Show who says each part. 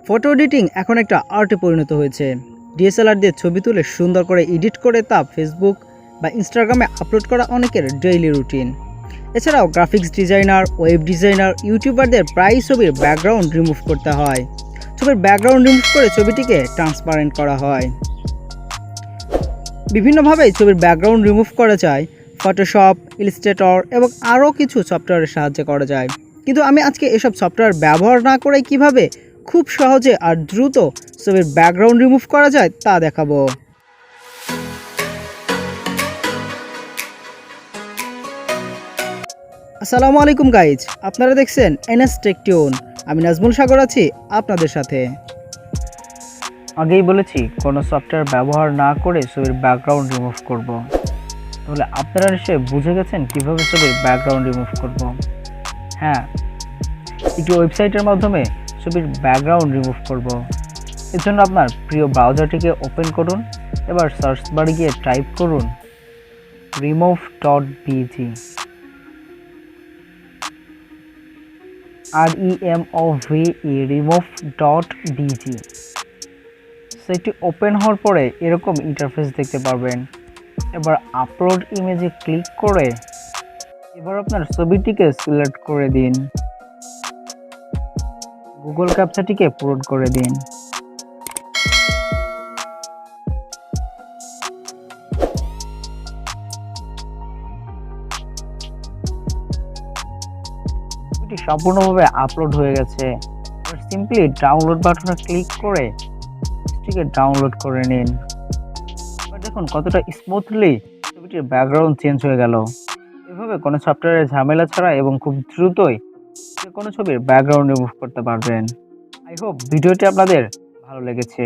Speaker 1: Photo editing এখন একটা আর্টে পরিণত হয়েছে। ডিএসএলআর দিয়ে ছবি তুলে সুন্দর করে এডিট করে তা ফেসবুক বা ইনস্টাগ্রামে আপলোড করা অনেকের ডেইলি রুটিন। এছাড়াও গ্রাফিক্স ডিজাইনার, ওয়েব ডিজাইনার, ইউটিউবারদের প্রায় ছবির ব্যাকগ্রাউন্ড রিমুভ করতে হয়। ছবির ব্যাকগ্রাউন্ড রিমুভ করে ছবিটিকে ট্রান্সপারেন্ট করা হয়। বিভিন্নভাবেই ছবির ব্যাকগ্রাউন্ড রিমুভ করা যায়। ফটোশপ, ইলাস্ট্রেটর এবং আরও কিছু সফটওয়্যারের সাহায্যে করা যায়। কিন্তু আমি আজকে এসব সফটওয়্যার ব্যবহার না করে কিভাবে খুব সহজে আর দ্রুত ছবির ব্যাকগ্রাউন্ড রিমুভ করা যায় তা দেখাবো। আসসালামু আলাইকুম গাইজ, আপনারা দেখছেন এনএস টেক টিউন। আমি নাজমুল সাগর আছি আপনাদের সাথে। আগেই বলেছি কোনো সফটওয়্যার ব্যবহার না করে ছবির ব্যাকগ্রাউন্ড রিমুভ করব। তাহলে আপনারা নিশ্চয়ই বুঝে গেছেন কীভাবে ছবির ব্যাকগ্রাউন্ড রিমুভ করব। হ্যাঁ, একটি ওয়েবসাইটের মাধ্যমে ছবির ব্যাকগ্রাউন্ড রিমুভ করব। এর জন্য আপনার প্রিয় ব্রাউজারটিকে ওপেন করুন। এবার সার্চ বারে গিয়ে টাইপ করুন remove.bg remove.bg। সেটি ওপেন হওয়ার পরে এরকম ইন্টারফেস দেখতে পারবেন। এবার আপলোড ইমেজে ক্লিক করে এবার আপনার ছবিটিকে সিলেক্ট করে দিন। গুগল ক্যাপচাটিকে পূরণ করে দিন। ছবিটি সম্পূর্ণভাবে আপলোড হয়ে গেছে। এবার সিম্পলি ডাউনলোড বাটনে ক্লিক করে ছবিটিকে ডাউনলোড করে নিন। এবার দেখুন কতটা স্মুথলি ছবিটির ব্যাকগ্রাউন্ড চেঞ্জ হয়ে গেল। এভাবে কোনো সফটওয়্যারের ঝামেলা ছাড়া এবং খুব দ্রুতই যে কোনো ছবির ব্যাকগ্রাউন্ড রিমুভ করতে পারবেন। আই হোপ ভিডিওটি আপনাদের ভালো লেগেছে।